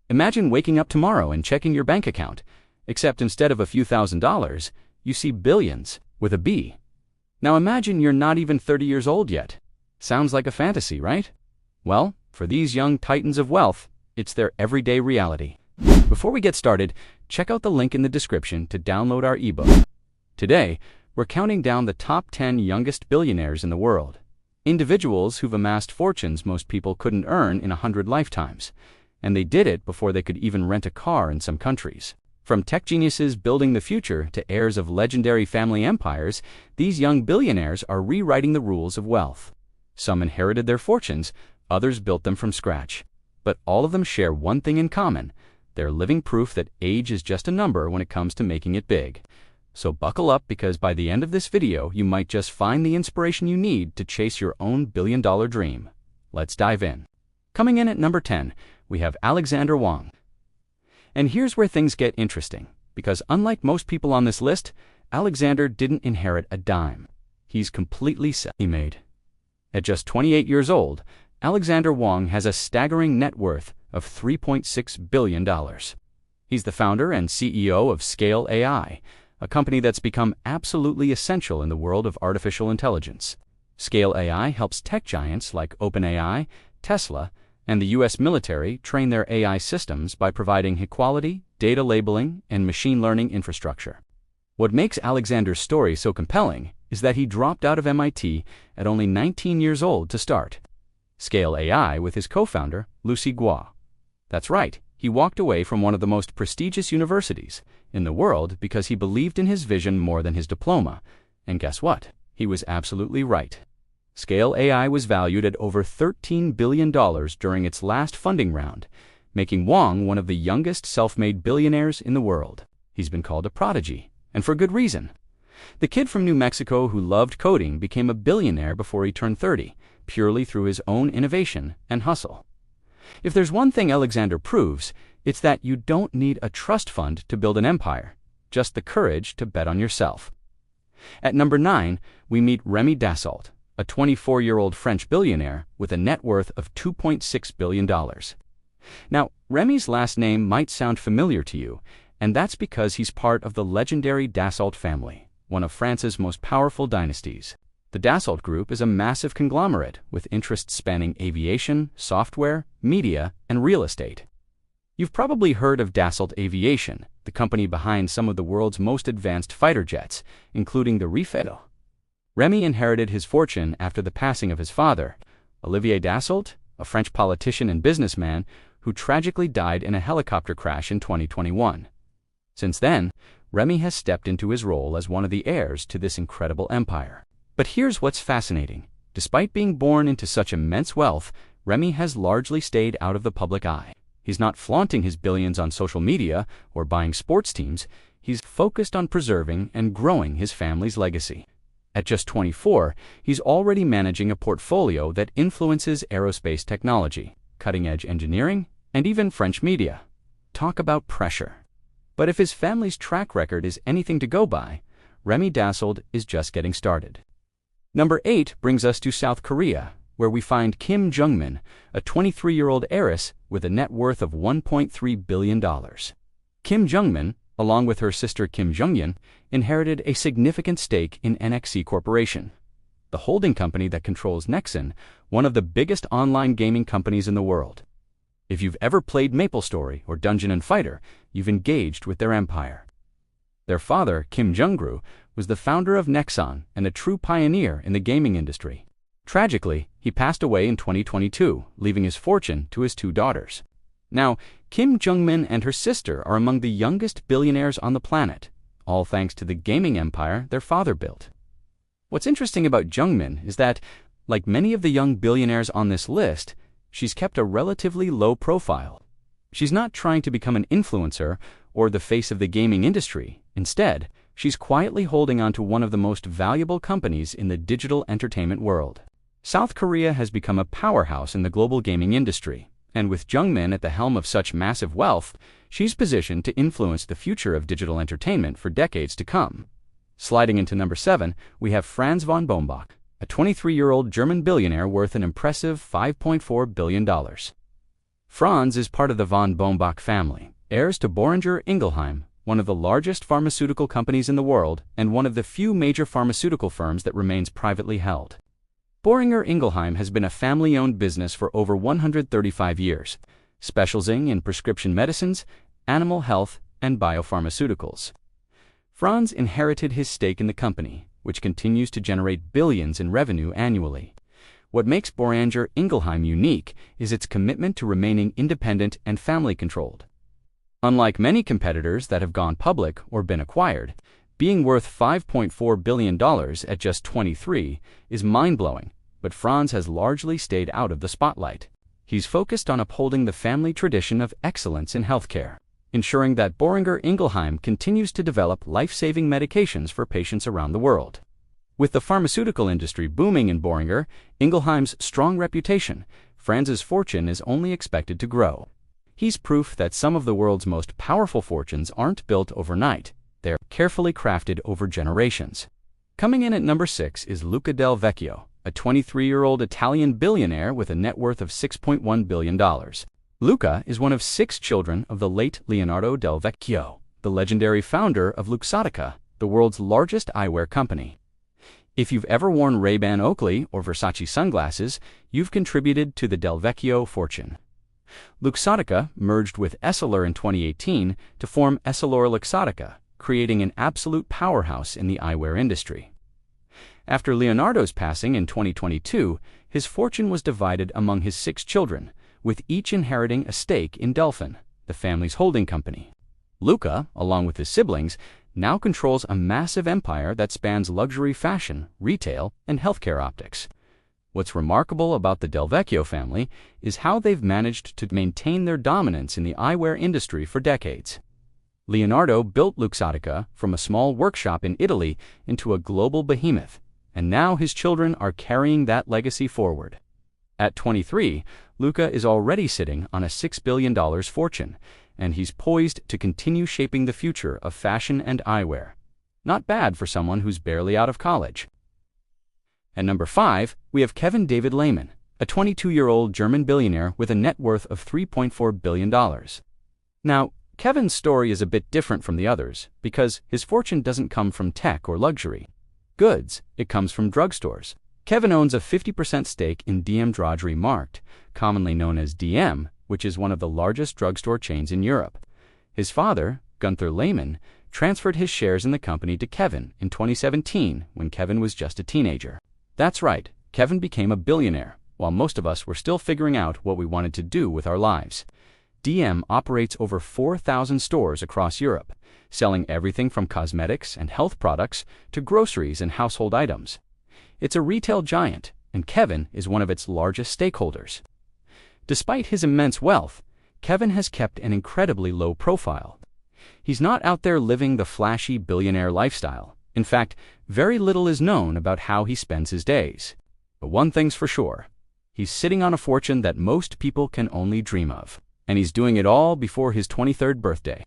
Imagine waking up tomorrow and checking your bank account, except instead of a few $1,000s, you see billions with a B. Now imagine you're not even 30 years old yet. Sounds like a fantasy, right? Well, for these young titans of wealth, it's their everyday reality. Before we get started, check out the link in the description to download our ebook. Today, we're counting down the top 10 youngest billionaires in the world. Individuals who've amassed fortunes most people couldn't earn in 100 lifetimes. And they did it before they could even rent a car in some countries. From tech geniuses building the future to heirs of legendary family empires, these young billionaires are rewriting the rules of wealth. Some inherited their fortunes, others built them from scratch. But all of them share one thing in common. They're living proof that age is just a number when it comes to making it big. So buckle up, because by the end of this video, you might just find the inspiration you need to chase your own billion-dollar dream. Let's dive in. Coming in at number 10, we have Alexandr Wang. And here's where things get interesting, because unlike most people on this list, Alexander didn't inherit a dime. He's completely self-made. At just 28 years old, Alexandr Wang has a staggering net worth of $3.6 billion. He's the founder and CEO of Scale AI, a company that's become absolutely essential in the world of artificial intelligence. Scale AI helps tech giants like OpenAI, Tesla, and the U.S. military train their AI systems by providing high-quality, data labeling, and machine learning infrastructure. What makes Alexander's story so compelling is that he dropped out of MIT at only 19 years old to start Scale AI with his co-founder, Lucy Guo. That's right, he walked away from one of the most prestigious universities in the world because he believed in his vision more than his diploma. And guess what? He was absolutely right. Scale AI was valued at over $13 billion during its last funding round, making Wang one of the youngest self-made billionaires in the world. He's been called a prodigy, and for good reason. The kid from New Mexico who loved coding became a billionaire before he turned 30, purely through his own innovation and hustle. If there's one thing Alexander proves, it's that you don't need a trust fund to build an empire, just the courage to bet on yourself. At number 9, we meet Remy Dassault, a 24-year-old French billionaire with a net worth of $2.6 billion. Now, Remy's last name might sound familiar to you, and that's because he's part of the legendary Dassault family, one of France's most powerful dynasties. The Dassault Group is a massive conglomerate with interests spanning aviation, software, media, and real estate. You've probably heard of Dassault Aviation, the company behind some of the world's most advanced fighter jets, including the Rafale. Remy inherited his fortune after the passing of his father, Olivier Dassault, a French politician and businessman who tragically died in a helicopter crash in 2021. Since then, Remy has stepped into his role as one of the heirs to this incredible empire. But here's what's fascinating. Despite being born into such immense wealth, Remy has largely stayed out of the public eye. He's not flaunting his billions on social media or buying sports teams. He's focused on preserving and growing his family's legacy. At just 24, he's already managing a portfolio that influences aerospace technology, cutting-edge engineering, and even French media. Talk about pressure. But if his family's track record is anything to go by, Remy Dassault is just getting started. Number 8 brings us to South Korea, where we find Kim Jong-min, a 23-year-old heiress with a net worth of $1.3 billion. Kim Jong-min, along with her sister Kim Jong-un, inherited a significant stake in NXC Corporation, the holding company that controls Nexon, one of the biggest online gaming companies in the world. If you've ever played MapleStory or Dungeon & Fighter, you've engaged with their empire. Their father, Kim Jong-gru, was the founder of Nexon and a true pioneer in the gaming industry. Tragically, he passed away in 2022, leaving his fortune to his 2 daughters. Now, Kim Jong-min and her sister are among the youngest billionaires on the planet, all thanks to the gaming empire their father built. What's interesting about Jong-min is that, like many of the young billionaires on this list, she's kept a relatively low profile. She's not trying to become an influencer or the face of the gaming industry. Instead, she's quietly holding on to one of the most valuable companies in the digital entertainment world. South Korea has become a powerhouse in the global gaming industry, and with Jong-min at the helm of such massive wealth, she's positioned to influence the future of digital entertainment for decades to come. Sliding into number 7, we have Johannes von Baumbach, a 23-year-old German billionaire worth an impressive $5.4 billion. Franz is part of the von Baumbach family, heirs to Boehringer Ingelheim, one of the largest pharmaceutical companies in the world and one of the few major pharmaceutical firms that remains privately held. Boehringer Ingelheim has been a family-owned business for over 135 years, specializing in prescription medicines, animal health, and biopharmaceuticals. Franz inherited his stake in the company, which continues to generate billions in revenue annually. What makes Boehringer Ingelheim unique is its commitment to remaining independent and family-controlled. Unlike many competitors that have gone public or been acquired, being worth $5.4 billion at just 23 is mind-blowing, but Franz has largely stayed out of the spotlight. He's focused on upholding the family tradition of excellence in healthcare, ensuring that Boehringer Ingelheim continues to develop life-saving medications for patients around the world. With the pharmaceutical industry booming in Boehringer Ingelheim's strong reputation, Franz's fortune is only expected to grow. He's proof that some of the world's most powerful fortunes aren't built overnight, they're carefully crafted over generations. Coming in at number 6 is Luca Del Vecchio, a 23-year-old Italian billionaire with a net worth of $6.1 billion. Luca is one of 6 children of the late Leonardo Del Vecchio, the legendary founder of Luxottica, the world's largest eyewear company. If you've ever worn Ray-Ban Oakley or Versace sunglasses, you've contributed to the Del Vecchio fortune. Luxottica merged with Essilor in 2018 to form EssilorLuxottica, creating an absolute powerhouse in the eyewear industry. After Leonardo's passing in 2022, his fortune was divided among his 6 children, with each inheriting a stake in Delphin, the family's holding company. Luca, along with his siblings, now controls a massive empire that spans luxury fashion, retail, and healthcare optics. What's remarkable about the Del Vecchio family is how they've managed to maintain their dominance in the eyewear industry for decades. Leonardo built Luxottica from a small workshop in Italy into a global behemoth, and now his children are carrying that legacy forward. At 23, Luca is already sitting on a $6 billion fortune, and he's poised to continue shaping the future of fashion and eyewear. Not bad for someone who's barely out of college. At number 5, we have Kevin David Lehman, a 22-year-old German billionaire with a net worth of $3.4 billion. Now, Kevin's story is a bit different from the others because his fortune doesn't come from tech or luxury goods, it comes from drugstores. Kevin owns a 50% stake in DM Drogerie Markt, commonly known as DM, which is one of the largest drugstore chains in Europe. His father, Gunther Lehman, transferred his shares in the company to Kevin in 2017 when Kevin was just a teenager. That's right, Kevin became a billionaire, while most of us were still figuring out what we wanted to do with our lives. DM operates over 4,000 stores across Europe, selling everything from cosmetics and health products to groceries and household items. It's a retail giant, and Kevin is one of its largest stakeholders. Despite his immense wealth, Kevin has kept an incredibly low profile. He's not out there living the flashy billionaire lifestyle. In fact, very little is known about how he spends his days. But one thing's for sure, he's sitting on a fortune that most people can only dream of. And he's doing it all before his 23rd birthday.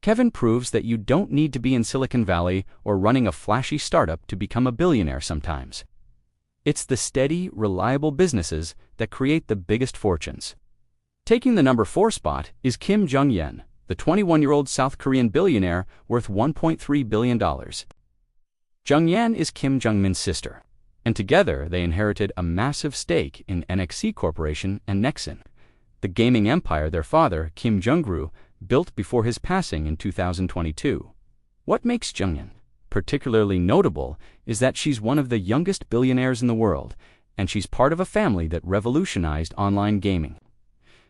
Kevin proves that you don't need to be in Silicon Valley or running a flashy startup to become a billionaire sometimes. It's the steady, reliable businesses that create the biggest fortunes. Taking the number 4 spot is Kim Jong-un, the 21-year-old South Korean billionaire worth $1.3 billion. Jong-un is Kim Jong-min's sister, and together they inherited a massive stake in NXC Corporation and Nexon, the gaming empire their father, Kim Jong-ru, built before his passing in 2022. What makes Jong-un particularly notable is that she's one of the youngest billionaires in the world, and she's part of a family that revolutionized online gaming.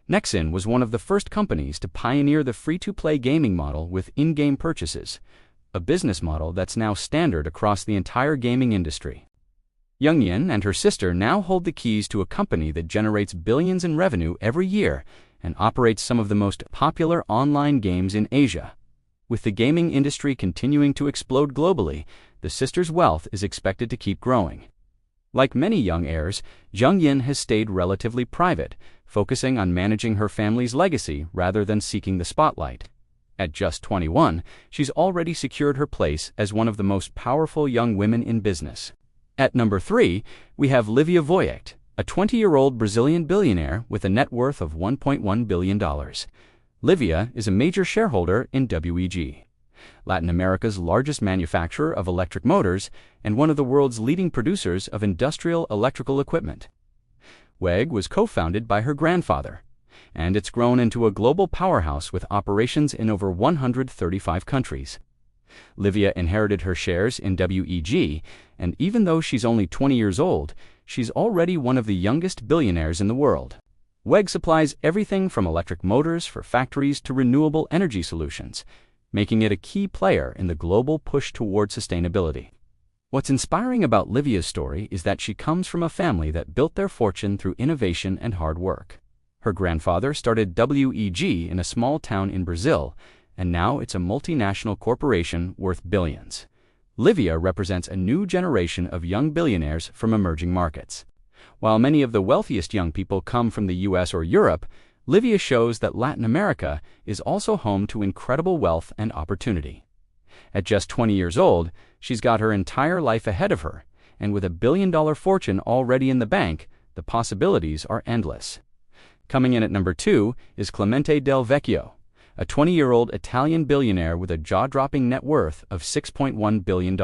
Nexon was one of the first companies to pioneer the free-to-play gaming model with in-game purchases, a business model that's now standard across the entire gaming industry. Jong-un and her sister now hold the keys to a company that generates billions in revenue every year and operates some of the most popular online games in Asia. With the gaming industry continuing to explode globally, the sisters' wealth is expected to keep growing. Like many young heirs, Jong-un has stayed relatively private, focusing on managing her family's legacy rather than seeking the spotlight. At just 21, she's already secured her place as one of the most powerful young women in business. At number 3, we have Livia Voigt, a 20-year-old Brazilian billionaire with a net worth of $1.1 billion. Livia is a major shareholder in WEG, Latin America's largest manufacturer of electric motors and one of the world's leading producers of industrial electrical equipment. WEG was co-founded by her grandfather, and it's grown into a global powerhouse with operations in over 135 countries. Livia inherited her shares in WEG, and even though she's only 20 years old, she's already one of the youngest billionaires in the world. WEG supplies everything from electric motors for factories to renewable energy solutions, making it a key player in the global push toward sustainability. What's inspiring about Livia's story is that she comes from a family that built their fortune through innovation and hard work. Her grandfather started WEG in a small town in Brazil, and now it's a multinational corporation worth billions. Livia represents a new generation of young billionaires from emerging markets. While many of the wealthiest young people come from the US or Europe, Livia shows that Latin America is also home to incredible wealth and opportunity. At just 20 years old, she's got her entire life ahead of her, and with $1 billion fortune already in the bank, the possibilities are endless. Coming in at number 2 is Clemente Del Vecchio, a 20-year-old Italian billionaire with a jaw-dropping net worth of $6.1 billion.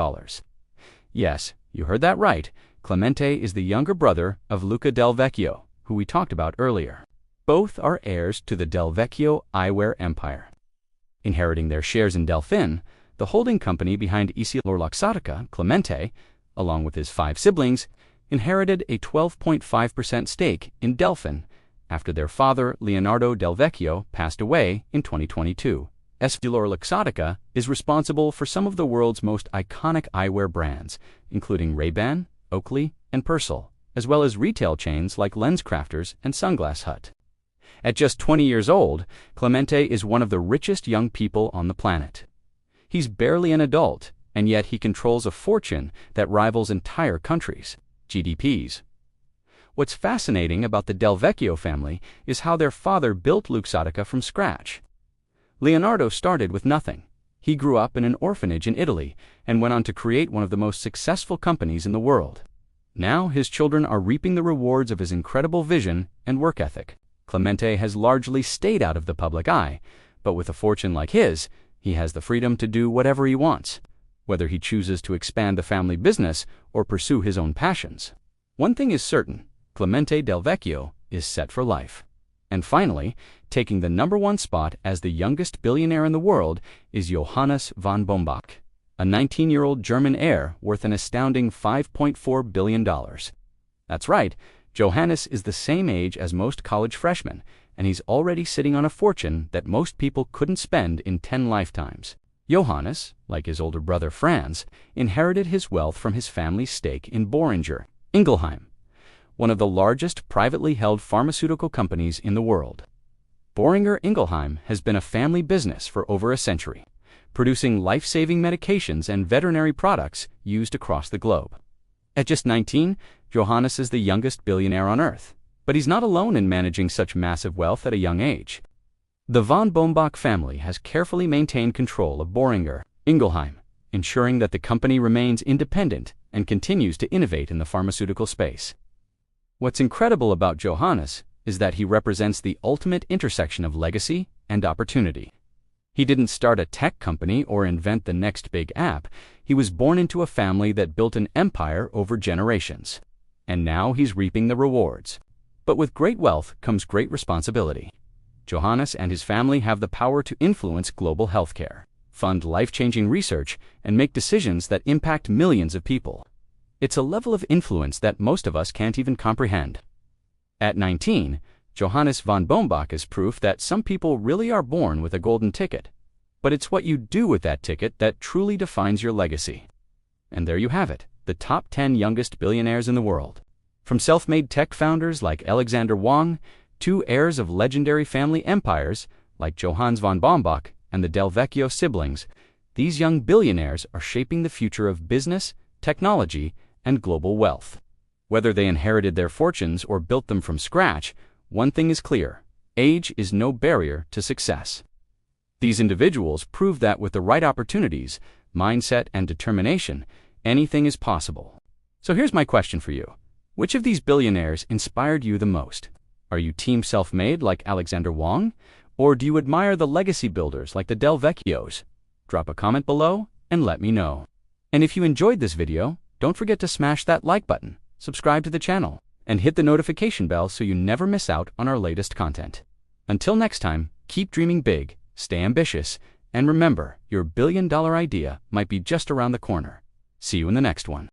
Yes, you heard that right. Clemente is the younger brother of Luca Del Vecchio, who we talked about earlier. Both are heirs to the Del Vecchio eyewear empire. Inheriting their shares in Delfin, the holding company behind EssilorLuxottica, Clemente, along with his 5 siblings, inherited a 12.5% stake in Delfin after their father, Leonardo Del Vecchio, passed away in 2022. EssilorLuxottica is responsible for some of the world's most iconic eyewear brands, including Ray-Ban, Oakley, and Persol, as well as retail chains like LensCrafters and Sunglass Hut. At just 20 years old, Clemente is one of the richest young people on the planet. He's barely an adult, and yet he controls a fortune that rivals entire countries' GDPs. What's fascinating about the Del Vecchio family is how their father built Luxottica from scratch. Leonardo started with nothing. He grew up in an orphanage in Italy and went on to create one of the most successful companies in the world. Now his children are reaping the rewards of his incredible vision and work ethic. Clemente has largely stayed out of the public eye, but with a fortune like his, he has the freedom to do whatever he wants, whether he chooses to expand the family business or pursue his own passions. One thing is certain, Clemente Del Vecchio is set for life. And finally, taking the number 1 spot as the youngest billionaire in the world is Johannes von Baumbach, a 19-year-old German heir worth an astounding $5.4 billion. That's right, Johannes is the same age as most college freshmen, and he's already sitting on a fortune that most people couldn't spend in 10 lifetimes. Johannes, like his older brother Franz, inherited his wealth from his family's stake in Boehringer Ingelheim, one of the largest privately held pharmaceutical companies in the world. Boehringer Ingelheim has been a family business for over a century, producing life-saving medications and veterinary products used across the globe. At just 19, Johannes is the youngest billionaire on Earth, but he's not alone in managing such massive wealth at a young age. The von Baumbach family has carefully maintained control of Boehringer Ingelheim, ensuring that the company remains independent and continues to innovate in the pharmaceutical space. What's incredible about Johannes is that he represents the ultimate intersection of legacy and opportunity. He didn't start a tech company or invent the next big app. He was born into a family that built an empire over generations. And now he's reaping the rewards. But with great wealth comes great responsibility. Johannes and his family have the power to influence global healthcare, fund life-changing research, and make decisions that impact millions of people. It's a level of influence that most of us can't even comprehend. At 19, Johannes von Baumbach is proof that some people really are born with a golden ticket, but it's what you do with that ticket that truly defines your legacy. And there you have it, the top 10 youngest billionaires in the world. From self-made tech founders like Alexandr Wang to heirs of legendary family empires like Johannes von Baumbach and the Del Vecchio siblings, these young billionaires are shaping the future of business, technology, and global wealth. Whether they inherited their fortunes or built them from scratch, one thing is clear: age is no barrier to success. These individuals prove that with the right opportunities, mindset, and determination, anything is possible. So here's my question for you. Which of these billionaires inspired you the most? Are you team self-made like Alexandr Wang? Or do you admire the legacy builders like the Del Vecchios? Drop a comment below and let me know. And if you enjoyed this video, don't forget to smash that like button, subscribe to the channel, and hit the notification bell so you never miss out on our latest content. Until next time, keep dreaming big, stay ambitious, and remember, your billion-dollar idea might be just around the corner. See you in the next one.